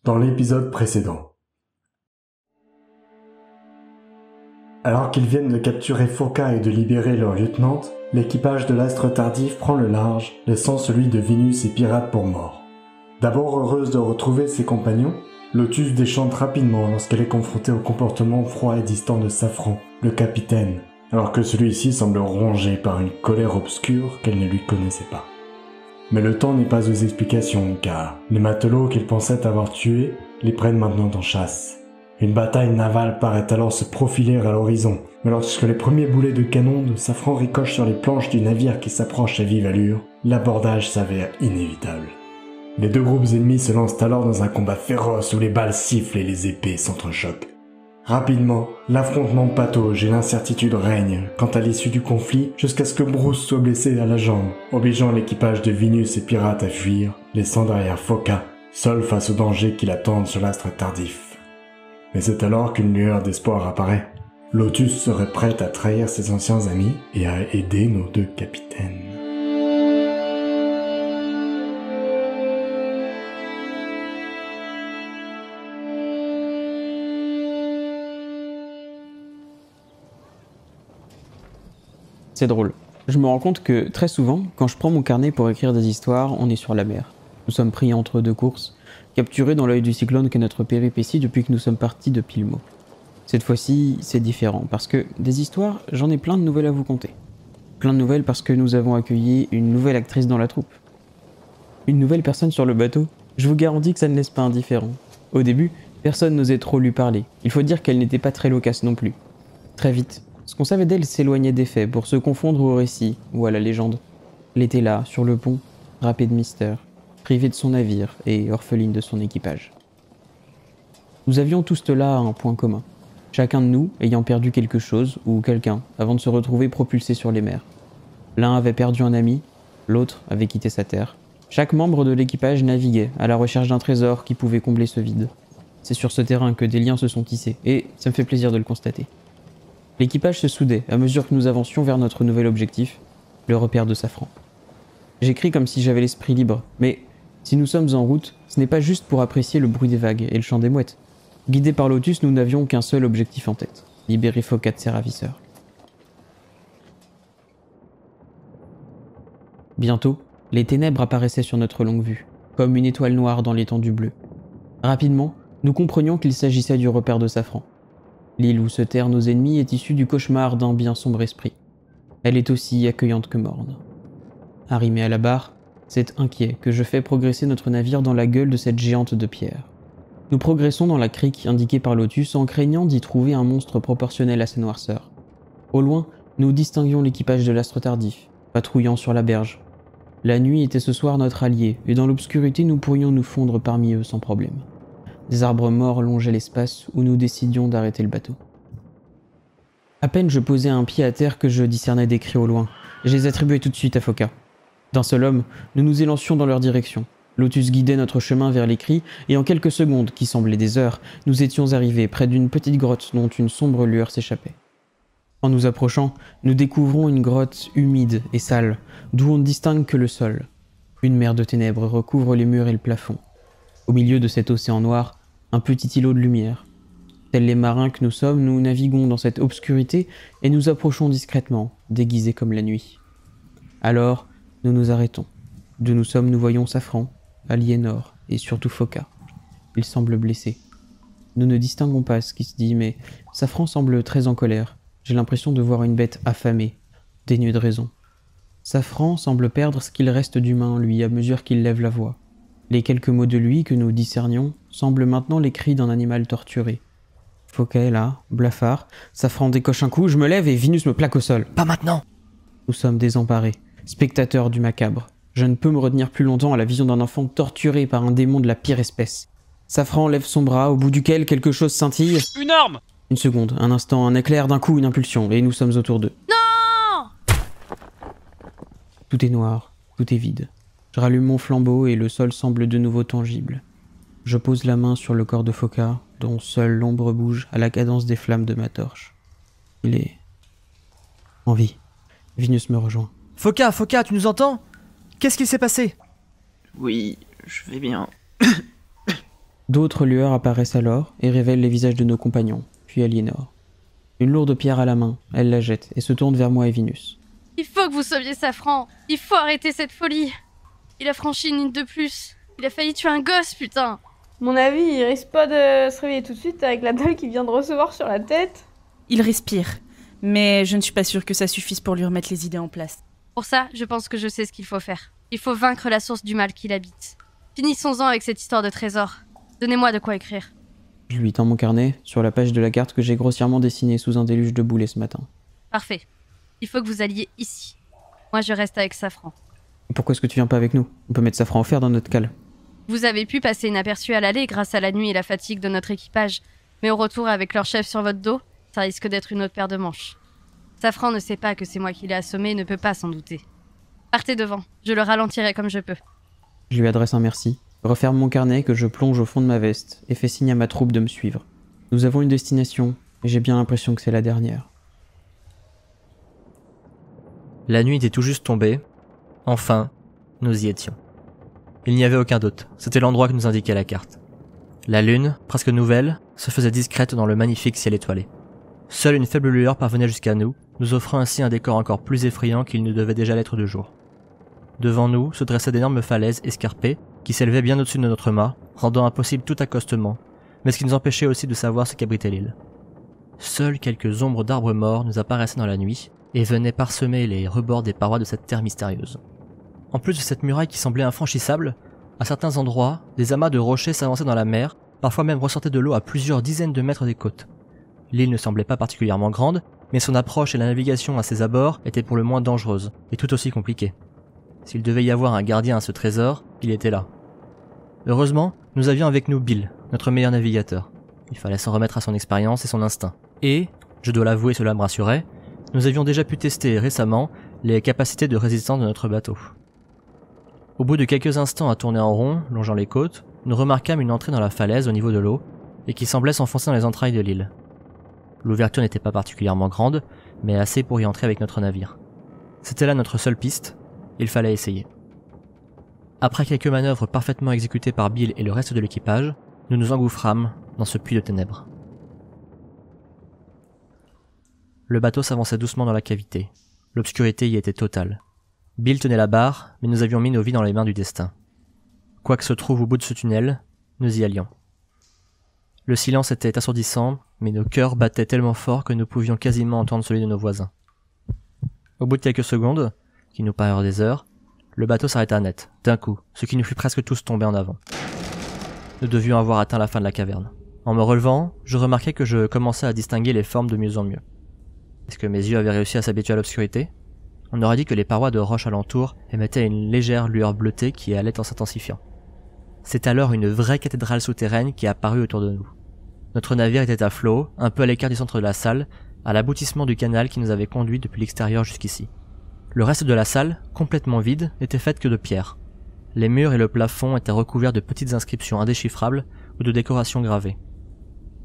dans l'épisode précédent. Alors qu'ils viennent de capturer Foka et de libérer leur lieutenante, l'équipage de l'Astre Tardif prend le large, laissant celui de Vénus et Pirate pour mort. D'abord heureuse de retrouver ses compagnons, Lotus déchante rapidement lorsqu'elle est confrontée au comportement froid et distant de Safran, le capitaine, alors que celui-ci semble rongé par une colère obscure qu'elle ne lui connaissait pas. Mais le temps n'est pas aux explications, car les matelots qu'ils pensaient avoir tués les prennent maintenant en chasse. Une bataille navale paraît alors se profiler à l'horizon, mais lorsque les premiers boulets de canon de Safran ricochent sur les planches du navire qui s'approche à vive allure, l'abordage s'avère inévitable. Les deux groupes ennemis se lancent alors dans un combat féroce où les balles sifflent et les épées s'entrechoquent. Rapidement, l'affrontement patauge et l'incertitude règne quant à l'issue du conflit jusqu'à ce que Bruce soit blessé à la jambe, obligeant l'équipage de Vénus et Pirate à fuir, laissant derrière Foka, seul face aux dangers qui l'attendent sur l'Astre Tardif. Mais c'est alors qu'une lueur d'espoir apparaît. Lotus serait prête à trahir ses anciens amis et à aider nos deux capitaines. C'est drôle. Je me rends compte que très souvent, quand je prends mon carnet pour écrire des histoires, on est sur la mer. Nous sommes pris entre deux courses, capturés dans l'œil du cyclone qu'est notre péripétie depuis que nous sommes partis de Pilmo. Cette fois-ci, c'est différent, parce que des histoires, j'en ai plein de nouvelles à vous conter. Plein de nouvelles parce que nous avons accueilli une nouvelle actrice dans la troupe. Une nouvelle personne sur le bateau. Je vous garantis que ça ne laisse pas indifférent. Au début, personne n'osait trop lui parler. Il faut dire qu'elle n'était pas très loquace non plus. Très vite, ce qu'on savait d'elle s'éloignait des faits pour se confondre au récit ou à la légende. Elle était là, sur le pont, râpée de mystère, privée de son navire et orpheline de son équipage. Nous avions tous là un point commun, chacun de nous ayant perdu quelque chose ou quelqu'un avant de se retrouver propulsé sur les mers. L'un avait perdu un ami, l'autre avait quitté sa terre. Chaque membre de l'équipage naviguait à la recherche d'un trésor qui pouvait combler ce vide. C'est sur ce terrain que des liens se sont tissés, et ça me fait plaisir de le constater. L'équipage se soudait à mesure que nous avancions vers notre nouvel objectif, le repère de Safran. J'écris comme si j'avais l'esprit libre, mais si nous sommes en route, ce n'est pas juste pour apprécier le bruit des vagues et le chant des mouettes. Guidés par Lotus, nous n'avions qu'un seul objectif en tête, libérer Foka de ses ravisseurs. Bientôt, les ténèbres apparaissaient sur notre longue vue, comme une étoile noire dans l'étendue bleue. Rapidement, nous comprenions qu'il s'agissait du repère de Safran. L'île où se terrent nos ennemis est issue du cauchemar d'un bien sombre esprit. Elle est aussi accueillante que morne. Arrimé à la barre, c'est inquiet que je fais progresser notre navire dans la gueule de cette géante de pierre. Nous progressons dans la crique indiquée par Lotus en craignant d'y trouver un monstre proportionnel à sa noirceur. Au loin, nous distinguions l'équipage de l'Astre Tardif, patrouillant sur la berge. La nuit était ce soir notre allié, et dans l'obscurité nous pourrions nous fondre parmi eux sans problème. Des arbres morts longeaient l'espace où nous décidions d'arrêter le bateau. À peine je posais un pied à terre que je discernais des cris au loin. Je les attribuais tout de suite à Foka. D'un seul homme, nous nous élancions dans leur direction. Lotus guidait notre chemin vers les cris, et en quelques secondes, qui semblaient des heures, nous étions arrivés près d'une petite grotte dont une sombre lueur s'échappait. En nous approchant, nous découvrons une grotte humide et sale, d'où on ne distingue que le sol. Une mer de ténèbres recouvre les murs et le plafond. Au milieu de cet océan noir, un petit îlot de lumière. Tels les marins que nous sommes, nous naviguons dans cette obscurité et nous approchons discrètement, déguisés comme la nuit. Alors, nous nous arrêtons. D'où nous sommes, nous voyons Safran, Aliénor et surtout Foka. Il semble blessé. Nous ne distinguons pas ce qui se dit, mais Safran semble très en colère. J'ai l'impression de voir une bête affamée, dénuée de raison. Safran semble perdre ce qu'il reste d'humain en lui à mesure qu'il lève la voix. Les quelques mots de lui que nous discernions semblent maintenant les cris d'un animal torturé. Foka est là, blafard, Safran décoche un coup, je me lève et Vénus me plaque au sol. Pas maintenant! Nous sommes désemparés, spectateurs du macabre. Je ne peux me retenir plus longtemps à la vision d'un enfant torturé par un démon de la pire espèce. Safran lève son bras, au bout duquel quelque chose scintille. Une arme! Une seconde, un instant, un éclair, d'un coup une impulsion, et nous sommes autour d'eux. Non! Tout est noir, tout est vide. Je rallume mon flambeau et le sol semble de nouveau tangible. Je pose la main sur le corps de Foka, dont seule l'ombre bouge à la cadence des flammes de ma torche. Il est en vie. Vénus me rejoint. Foka, tu nous entends? Qu'est-ce qui s'est passé? Oui, je vais bien. D'autres lueurs apparaissent alors et révèlent les visages de nos compagnons, puis Aliénor. Une lourde pierre à la main, elle la jette et se tourne vers moi et Vinus. Il faut que vous sauviez Safran. Il faut arrêter cette folie. Il a franchi une ligne de plus. Il a failli tuer un gosse, putain. Mon avis, il risque pas de se réveiller tout de suite avec la dalle qu'il vient de recevoir sur la tête. Il respire, mais je ne suis pas sûre que ça suffise pour lui remettre les idées en place. Pour ça, je pense que je sais ce qu'il faut faire. Il faut vaincre la source du mal qui l'habite. Finissons-en avec cette histoire de trésor. Donnez-moi de quoi écrire. Je lui tends mon carnet sur la page de la carte que j'ai grossièrement dessinée sous un déluge de boulets ce matin. Parfait. Il faut que vous alliez ici. Moi, je reste avec Safran. Pourquoi est-ce que tu viens pas avec nous? On peut mettre Safran en fer dans notre cale. Vous avez pu passer inaperçu à l'aller grâce à la nuit et la fatigue de notre équipage. Mais au retour, avec leur chef sur votre dos, ça risque d'être une autre paire de manches. Safran ne sait pas que c'est moi qui l'ai assommé et ne peut pas s'en douter. Partez devant, je le ralentirai comme je peux. Je lui adresse un merci, referme mon carnet que je plonge au fond de ma veste et fais signe à ma troupe de me suivre. Nous avons une destination et j'ai bien l'impression que c'est la dernière. La nuit était tout juste tombée. Enfin, nous y étions. Il n'y avait aucun doute, c'était l'endroit que nous indiquait la carte. La lune, presque nouvelle, se faisait discrète dans le magnifique ciel étoilé. Seule une faible lueur parvenait jusqu'à nous, nous offrant ainsi un décor encore plus effrayant qu'il ne devait déjà l'être de jour. Devant nous se dressaient d'énormes falaises escarpées qui s'élevaient bien au-dessus de notre mât, rendant impossible tout accostement, mais ce qui nous empêchait aussi de savoir ce qu'abritait l'île. Seules quelques ombres d'arbres morts nous apparaissaient dans la nuit et venaient parsemer les rebords des parois de cette terre mystérieuse. En plus de cette muraille qui semblait infranchissable, à certains endroits, des amas de rochers s'avançaient dans la mer, parfois même ressortaient de l'eau à plusieurs dizaines de mètres des côtes. L'île ne semblait pas particulièrement grande, mais son approche et la navigation à ses abords étaient pour le moins dangereuses, et tout aussi compliquées. S'il devait y avoir un gardien à ce trésor, il était là. Heureusement, nous avions avec nous Bill, notre meilleur navigateur. Il fallait s'en remettre à son expérience et son instinct. Et, je dois l'avouer, cela me rassurait, nous avions déjà pu tester récemment les capacités de résistance de notre bateau. Au bout de quelques instants à tourner en rond, longeant les côtes, nous remarquâmes une entrée dans la falaise au niveau de l'eau, et qui semblait s'enfoncer dans les entrailles de l'île. L'ouverture n'était pas particulièrement grande, mais assez pour y entrer avec notre navire. C'était là notre seule piste, il fallait essayer. Après quelques manœuvres parfaitement exécutées par Bill et le reste de l'équipage, nous nous engouffrâmes dans ce puits de ténèbres. Le bateau s'avançait doucement dans la cavité. L'obscurité y était totale. Bill tenait la barre, mais nous avions mis nos vies dans les mains du destin. Quoi que se trouve au bout de ce tunnel, nous y allions. Le silence était assourdissant, mais nos cœurs battaient tellement fort que nous pouvions quasiment entendre celui de nos voisins. Au bout de quelques secondes, qui nous parurent des heures, le bateau s'arrêta net, d'un coup, ce qui nous fit presque tous tomber en avant. Nous devions avoir atteint la fin de la caverne. En me relevant, je remarquai que je commençais à distinguer les formes de mieux en mieux. Est-ce que mes yeux avaient réussi à s'habituer à l'obscurité? On aurait dit que les parois de roche alentour émettaient une légère lueur bleutée qui allait en s'intensifiant. C'est alors une vraie cathédrale souterraine qui apparut autour de nous. Notre navire était à flot, un peu à l'écart du centre de la salle, à l'aboutissement du canal qui nous avait conduits depuis l'extérieur jusqu'ici. Le reste de la salle, complètement vide, n'était faite que de pierre. Les murs et le plafond étaient recouverts de petites inscriptions indéchiffrables ou de décorations gravées.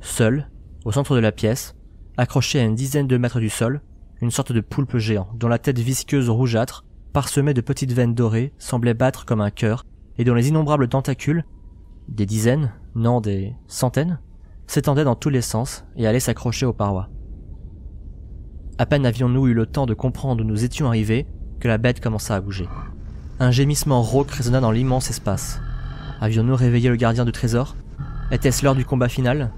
Seul, au centre de la pièce, accroché à une dizaine de mètres du sol, une sorte de poulpe géant, dont la tête visqueuse rougeâtre, parsemée de petites veines dorées, semblait battre comme un cœur, et dont les innombrables tentacules, des dizaines, non des centaines, s'étendaient dans tous les sens et allaient s'accrocher aux parois. À peine avions-nous eu le temps de comprendre où nous étions arrivés, que la bête commença à bouger. Un gémissement rauque résonna dans l'immense espace. Avions-nous réveillé le gardien du trésor? Était-ce l'heure du combat final?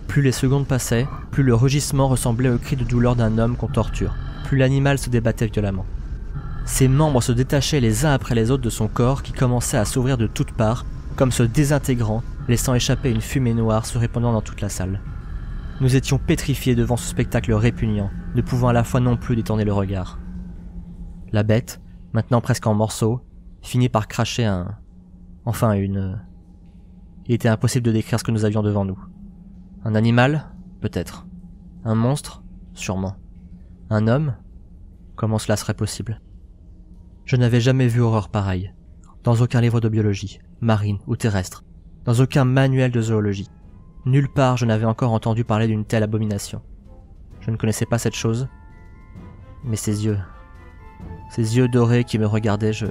Plus les secondes passaient, plus le rugissement ressemblait au cri de douleur d'un homme qu'on torture, plus l'animal se débattait violemment. Ses membres se détachaient les uns après les autres de son corps qui commençait à s'ouvrir de toutes parts, comme se désintégrant, laissant échapper une fumée noire se répandant dans toute la salle. Nous étions pétrifiés devant ce spectacle répugnant, ne pouvant à la fois non plus détourner le regard. La bête, maintenant presque en morceaux, finit par cracher Il était impossible de décrire ce que nous avions devant nous. Un animal? Peut-être. Un monstre? Sûrement. Un homme? Comment cela serait possible? Je n'avais jamais vu horreur pareille. Dans aucun livre de biologie, marine ou terrestre. Dans aucun manuel de zoologie. Nulle part je n'avais encore entendu parler d'une telle abomination. Je ne connaissais pas cette chose, mais ces yeux dorés qui me regardaient, je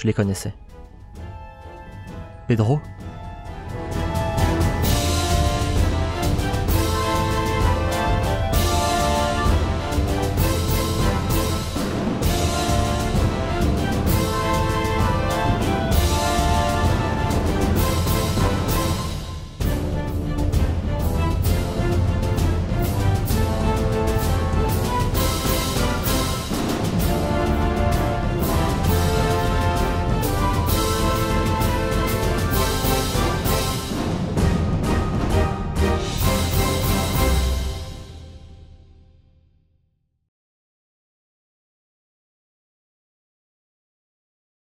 les connaissais. Pedro ?